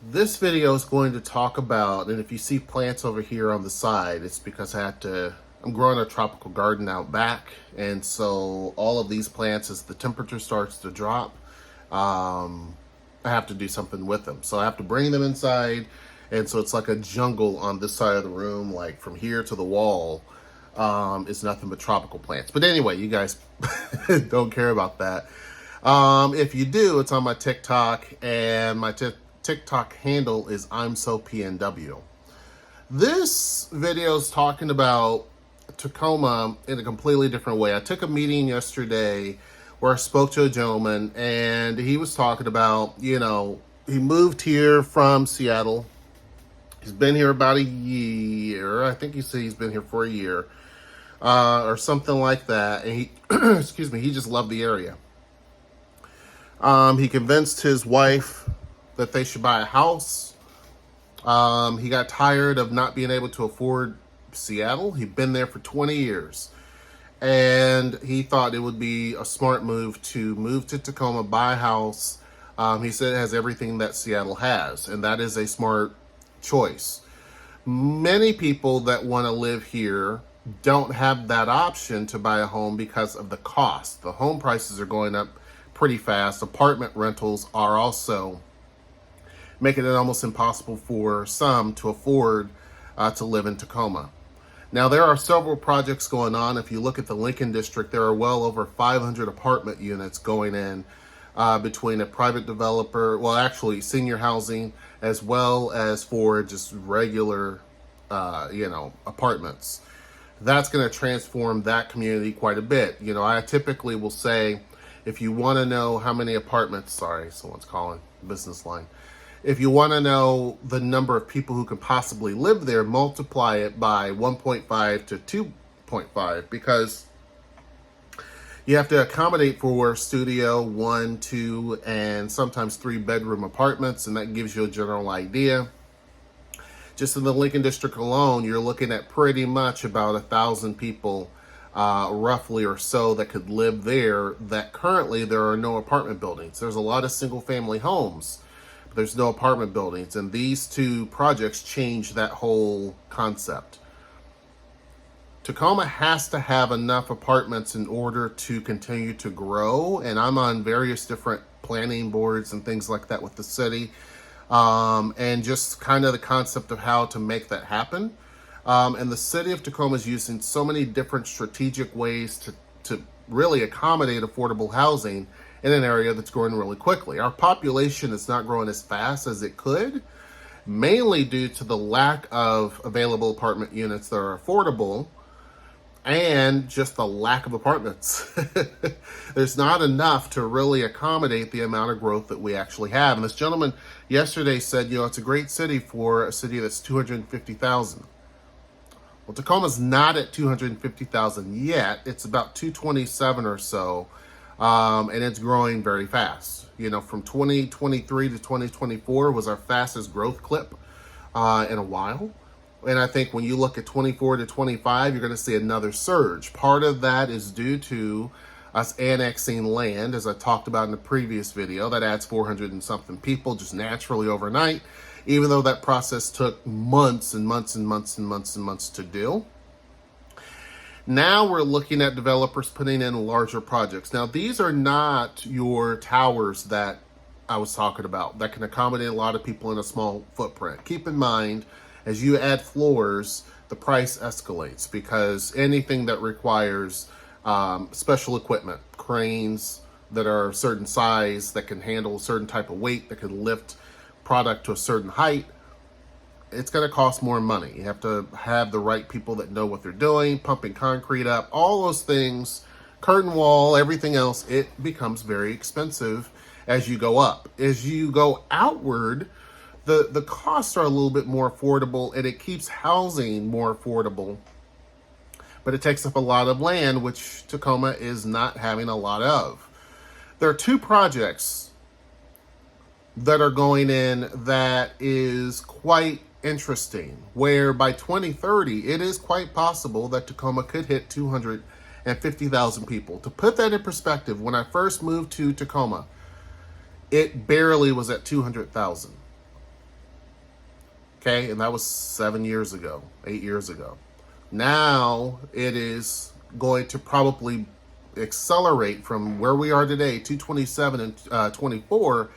This video is going to talk about, and if you see plants over here on the side, it's because I'm growing a tropical garden out back. And so all of these plants, as the temperature starts to drop, I have to do something with them. So I have to bring them inside. And so it's like a jungle on this side of the room, like from here to the wall, is nothing but tropical plants. But anyway, you guys don't care about that. If you do, it's on my TikTok, and my TikTok handle is I'm so PNW. This video is talking about Tacoma in a completely different way. I took a meeting yesterday where I spoke to a gentleman, and he was talking about, he moved here from Seattle. He's been here about a year. I think he said he's been here for a year, or something like that. And he, excuse me, he just loved the area. He convinced his wife that they should buy a house. He got tired of not being able to afford Seattle. He'd been there for 20 years. And he thought it would be a smart move to Tacoma, buy a house. He said it has everything that Seattle has, and that is a smart choice. Many people that want to live here don't have that option to buy a home because of the cost. The home prices are going up pretty fast. Apartment rentals are also making it almost impossible for some to afford to live in Tacoma. Now, there are several projects going on. If you look at the Lincoln District, there are well over 500 apartment units going in between a private developer, well, actually senior housing, as well as for just regular, apartments. That's going to transform that community quite a bit. I typically will say, if you want to know how many apartments, sorry, someone's calling, business line. If you want to know the number of people who can possibly live there, multiply it by 1.5 to 2.5, because you have to accommodate for studio, 1, 2, and sometimes 3-bedroom apartments, and that gives you a general idea. Just in the Lincoln District alone, you're looking at pretty much about 1,000 people, roughly or so, that could live there, that currently there are no apartment buildings. There's a lot of single-family homes, but there's no apartment buildings, and these two projects change that whole concept. Tacoma has to have enough apartments in order to continue to grow, and I'm on various different planning boards and things like that with the city, and just kind of the concept of how to make that happen. And the city of Tacoma is using so many different strategic ways to really accommodate affordable housing in an area that's growing really quickly. Our population is not growing as fast as it could, mainly due to the lack of available apartment units that are affordable, and just the lack of apartments. There's not enough to really accommodate the amount of growth that we actually have. And this gentleman yesterday said, it's a great city for a city that's 250,000. Well, Tacoma's not at 250,000 yet. It's about 227 or so, and it's growing very fast. From 2023 to 2024 was our fastest growth clip in a while. And I think when you look at 24 to 25, you're going to see another surge. Part of that is due to us annexing land, as I talked about in the previous video. That adds 400 and something people just naturally overnight, even though that process took months and months and months and months and months to do. Now we're looking at developers putting in larger projects. Now, these are not your towers that I was talking about that can accommodate a lot of people in a small footprint. Keep in mind, as you add floors, the price escalates, because anything that requires special equipment, cranes that are a certain size, that can handle a certain type of weight, that can lift product to a certain height, it's going to cost more money. You have to have the right people that know what they're doing, pumping concrete up, all those things, curtain wall, everything else. It becomes very expensive as you go up. As you go outward, the costs are a little bit more affordable, and it keeps housing more affordable, but it takes up a lot of land, which Tacoma is not having a lot of. There are two projects that are going in that is quite interesting, where by 2030, it is quite possible that Tacoma could hit 250,000 people. To put that in perspective, when I first moved to Tacoma, it barely was at 200,000. Okay, and that was 7 years ago, 8 years ago. Now it is going to probably accelerate from where we are today, 227 and 24,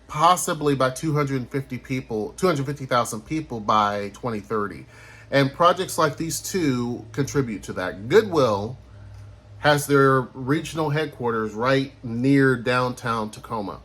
possibly by 250,000 people by 2030. And projects like these two contribute to that. Goodwill has their regional headquarters right near downtown Tacoma.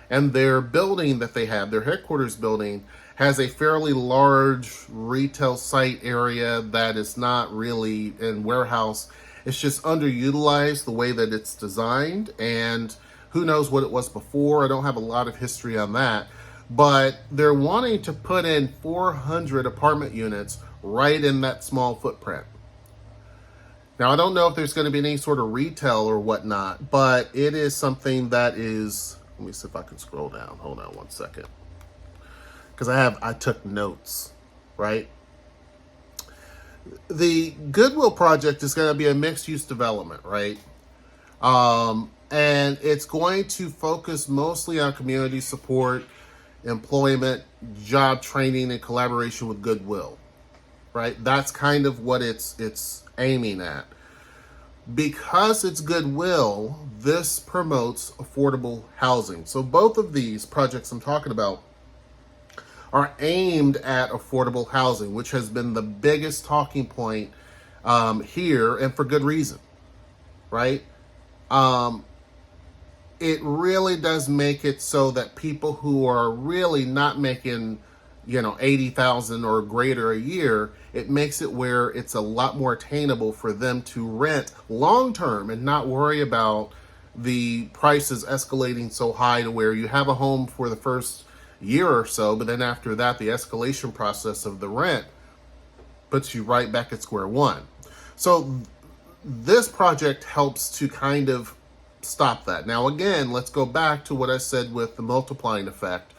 And their building that they have, their headquarters building, has a fairly large retail site area that is not really in warehouse. It's just underutilized the way that it's designed, and who knows what it was before. I don't have a lot of history on that, but they're wanting to put in 400 apartment units right in that small footprint. Now, I don't know if there's going to be any sort of retail or whatnot, but it is something that is, let me see if I can scroll down. Hold on one second. Because I took notes, right? The Goodwill project is going to be a mixed-use development, right? And it's going to focus mostly on community support, employment, job training, and collaboration with Goodwill, right? That's kind of what it's aiming at. Because it's Goodwill, this promotes affordable housing. So both of these projects I'm talking about are aimed at affordable housing, which has been the biggest talking point here, and for good reason, right? It really does make it so that people who are really not making, $80,000 or greater a year, it makes it where it's a lot more attainable for them to rent long term and not worry about the prices escalating so high to where you have a home for the first year or so, but then after that, the escalation process of the rent puts you right back at square one. So this project helps to kind of stop that. Now, again, let's go back to what I said with the multiplying effect.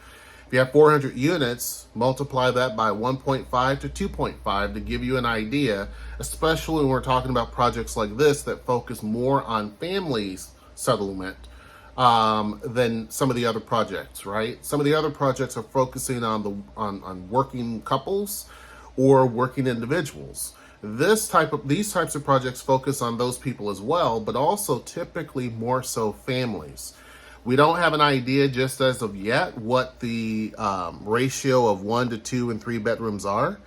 If you have 400 units, multiply that by 1.5 to 2.5 to give you an idea, especially when we're talking about projects like this that focus more on families settlement than some of the other projects, right? Some of the other projects are focusing on working couples or working individuals. These types of projects focus on those people as well, but also typically more so families. We don't have an idea just as of yet what the ratio of 1 to 2 and 3 bedrooms are,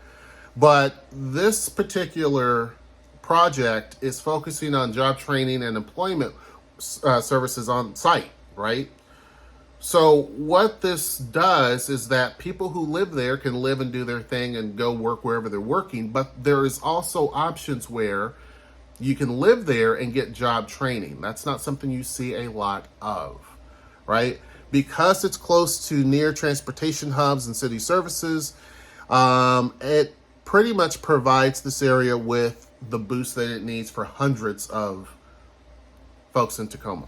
but this particular project is focusing on job training and employment services on site, right? So what this does is that people who live there can live and do their thing and go work wherever they're working, but there is also options where you can live there and get job training. That's not something you see a lot of, right? Because it's close to near transportation hubs and city services, it pretty much provides this area with the boost that it needs for hundreds of folks in Tacoma.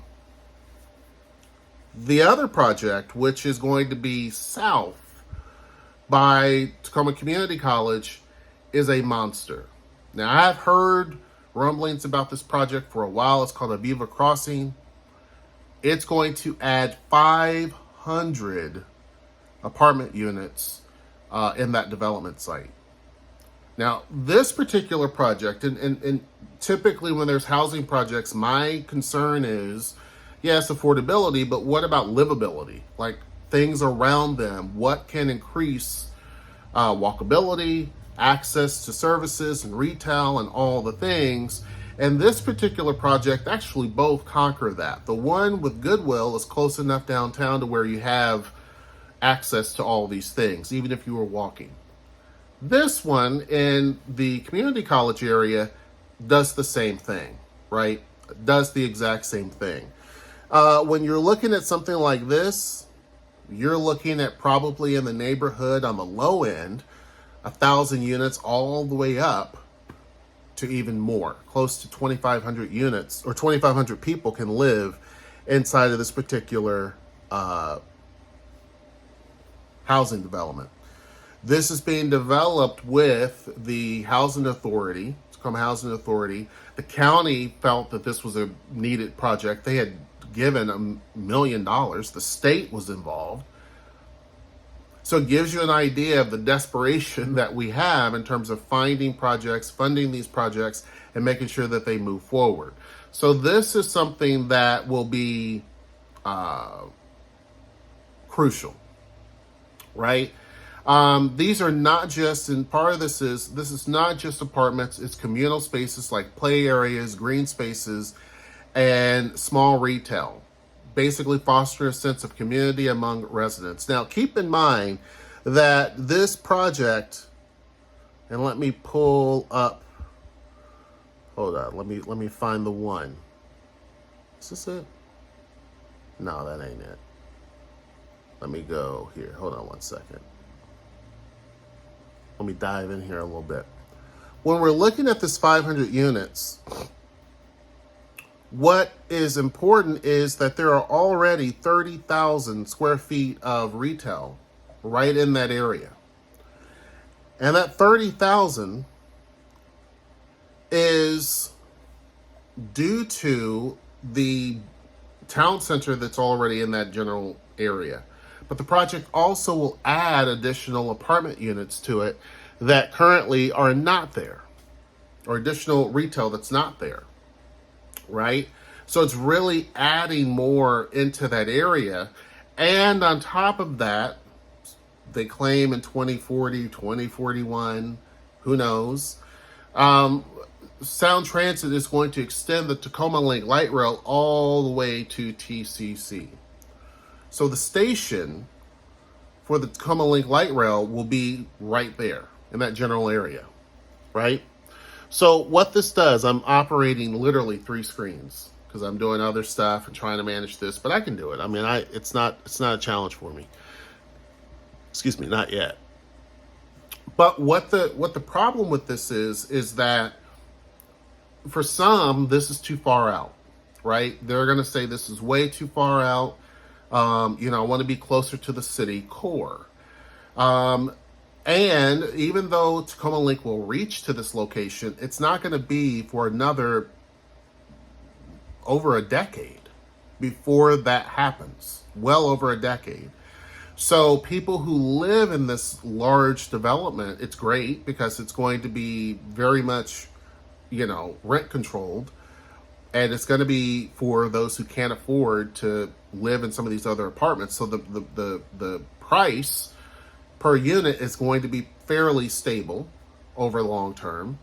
The other project, which is going to be south by Tacoma Community College, is a monster. Now, I've heard rumblings about this project for a while. It's called Aviva Crossing. It's going to add 500 apartment units in that development site. Now, this particular project, and typically when there's housing projects, my concern is, yes, affordability, but what about livability? Like things around them, what can increase walkability, access to services and retail and all the things. And this particular project actually both conquer that. The one with Goodwill is close enough downtown to where you have access to all these things, even if you were walking. This one in the community college area does the same thing, right? Does the exact same thing. When you're looking at something like this, you're looking at probably in the neighborhood on the low end, 1,000 units all the way up to even more, close to 2,500 units or 2,500 people can live inside of this particular housing development. This is being developed with the Housing Authority, Tacoma Housing Authority. The county felt that this was a needed project. They had given $1 million. The state was involved. So it gives you an idea of the desperation that we have in terms of finding projects, funding these projects, and making sure that they move forward. So this is something that will be crucial, right? These are not just, and part of this is not just apartments, it's communal spaces like play areas, green spaces, and small retail, basically foster a sense of community among residents. Now, keep in mind that this project, and let me pull up, hold on, let me find the one. Is this it? No, that ain't it. Let me go here. Hold on one second. Let me dive in here a little bit. When we're looking at this 500 units, what is important is that there are already 30,000 square feet of retail right in that area. And that 30,000 is due to the town center that's already in that general area. But the project also will add additional apartment units to it that currently are not there, or additional retail that's not there, right? So it's really adding more into that area. And on top of that, they claim in 2040, 2041, who knows, Sound Transit is going to extend the Tacoma Link light rail all the way to TCC. So the station for the Tacoma Link light rail will be right there in that general area, right? So what this does, I'm operating literally 3 screens because I'm doing other stuff and trying to manage this, but I can do it. I mean, it's not a challenge for me. Excuse me, not yet. But what the problem with this is that for some, this is too far out, right? They're going to say this is way too far out. I want to be closer to the city core. And even though Tacoma Link will reach to this location, it's not going to be for another over a decade before that happens. Well over a decade. So people who live in this large development, it's great because it's going to be very much, rent controlled. And it's going to be for those who can't afford to live in some of these other apartments. So the price per unit is going to be fairly stable over long term,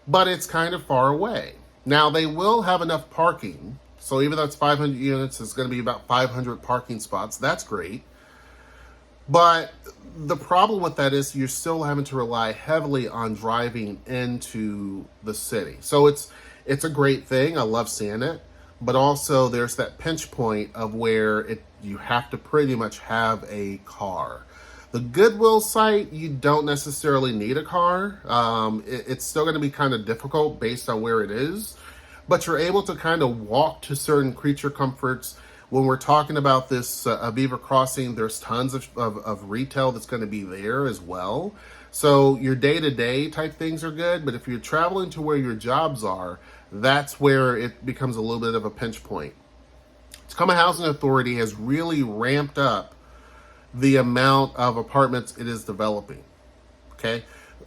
but it's kind of far away. Now, they will have enough parking. So even though it's 500 units, it's going to be about 500 parking spots. That's great. But the problem with that is you're still having to rely heavily on driving into the city. So it's a great thing. I love seeing it. But also there's that pinch point of where you have to pretty much have a car. The Goodwill site, you don't necessarily need a car. It's still going to be kind of difficult based on where it is. But you're able to kind of walk to certain creature comforts. When we're talking about this Aviva Crossing, there's tons of retail that's going to be there as well. So your day-to-day type things are good. But if you're traveling to where your jobs are, that's where it becomes a little bit of a pinch point. Tacoma Housing Authority has really ramped up the amount of apartments it is developing. Okay?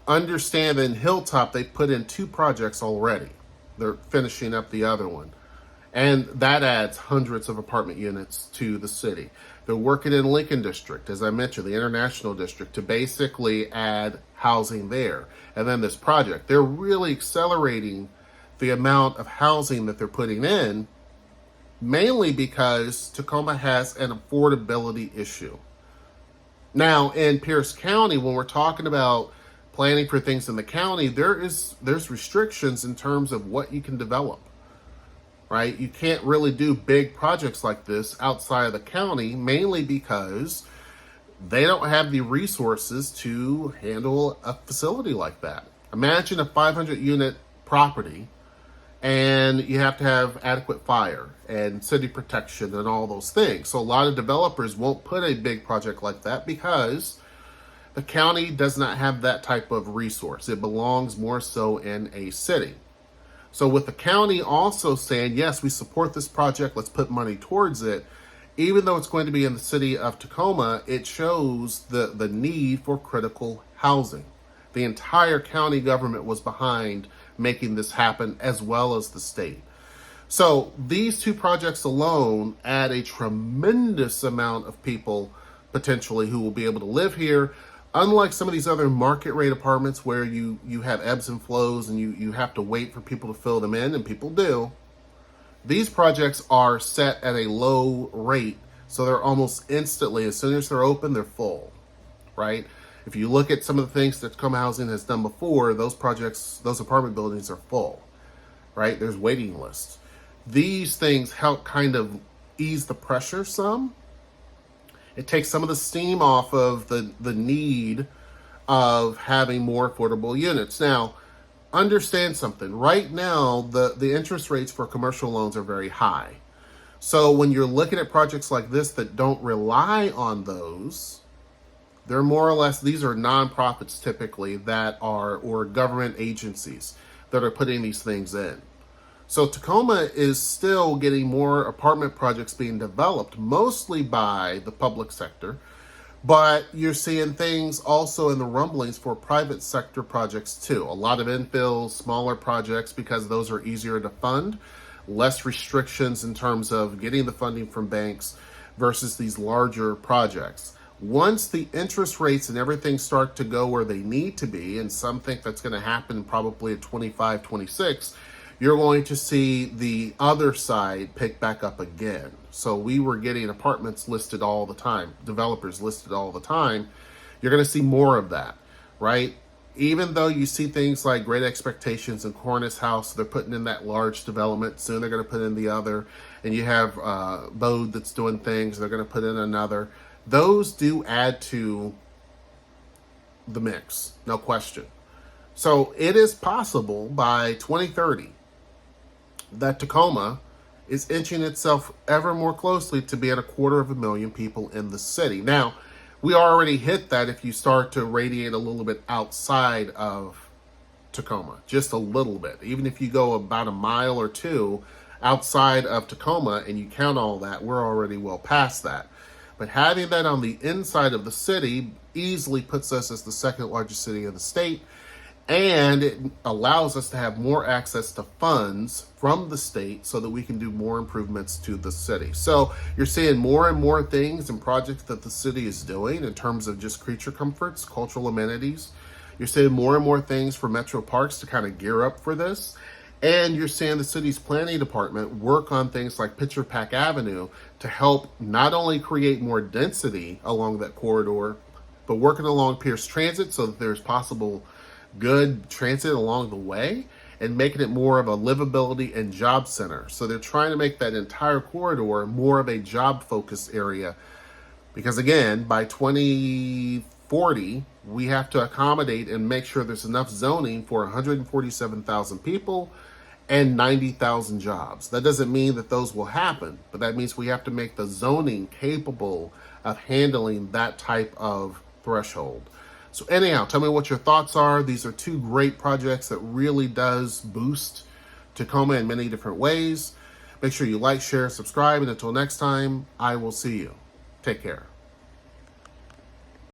Understand that in Hilltop, they put in 2 projects already. They're finishing up the other one. And that adds hundreds of apartment units to the city. They're working in Lincoln District, as I mentioned, the International District, to basically add housing there. And then this project, they're really accelerating the amount of housing that they're putting in, mainly because Tacoma has an affordability issue. Now, in Pierce County, when we're talking about planning for things in the county, there's restrictions in terms of what you can develop. Right? You can't really do big projects like this outside of the county, mainly because they don't have the resources to handle a facility like that. Imagine a 500 unit property and you have to have adequate fire and city protection and all those things. So a lot of developers won't put a big project like that because the county does not have that type of resource. It belongs more so in a city. So with the county also saying, yes, we support this project, let's put money towards it, even though it's going to be in the city of Tacoma, it shows the need for critical housing. The entire county government was behind making this happen, as well as the state. So these two projects alone add a tremendous amount of people potentially who will be able to live here. Unlike some of these other market rate apartments where you have ebbs and flows and you have to wait for people to fill them in, and people do, these projects are set at a low rate. So they're almost instantly, as soon as they're open, they're full, right? If you look at some of the things that Tacoma Housing has done before, those projects, those apartment buildings are full, right? There's waiting lists. These things help kind of ease the pressure some. It takes some of the steam off of the need of having more affordable units. Now, understand something. Right now, the interest rates for commercial loans are very high. So when you're looking at projects like this that don't rely on those, they're more or less, these are nonprofits typically that are, or government agencies that are putting these things in. So Tacoma is still getting more apartment projects being developed, mostly by the public sector, but you're seeing things also in the rumblings for private sector projects too. A lot of infills, smaller projects, because those are easier to fund, less restrictions in terms of getting the funding from banks versus these larger projects. Once the interest rates and everything start to go where they need to be, and some think that's going to happen probably at 25, 26, you're going to see the other side pick back up again. So we were getting apartments listed all the time, developers listed all the time. You're going to see more of that, right? Even though you see things like Great Expectations and Cornice House, they're putting in that large development. Soon they're going to put in the other. And you have Bode that's doing things. They're going to put in another. Those do add to the mix, no question. So it is possible by 2030 that Tacoma is inching itself ever more closely to being 250,000 people in the city. Now, we already hit that if you start to radiate a little bit outside of Tacoma, just a little bit. Even if you go about a mile or two outside of Tacoma and you count all that, we're already well past that. But having that on the inside of the city easily puts us as the second largest city in the state. And it allows us to have more access to funds from the state so that we can do more improvements to the city. So you're seeing more and more things and projects that the city is doing in terms of just creature comforts, cultural amenities. You're seeing more and more things for Metro Parks to kind of gear up for this. And you're seeing the city's planning department work on things like Pitcher Pack Avenue to help not only create more density along that corridor, but working along Pierce Transit so that there's possible good transit along the way and making it more of a livability and job center. So they're trying to make that entire corridor more of a job focused area, because again, by 2040, we have to accommodate and make sure there's enough zoning for 147,000 people and 90,000 jobs. That doesn't mean that those will happen, but that means we have to make the zoning capable of handling that type of threshold. So anyhow, tell me what your thoughts are. These are two great projects that really does boost Tacoma in many different ways. Make sure you like, share, subscribe, and until next time, I will see you. Take care.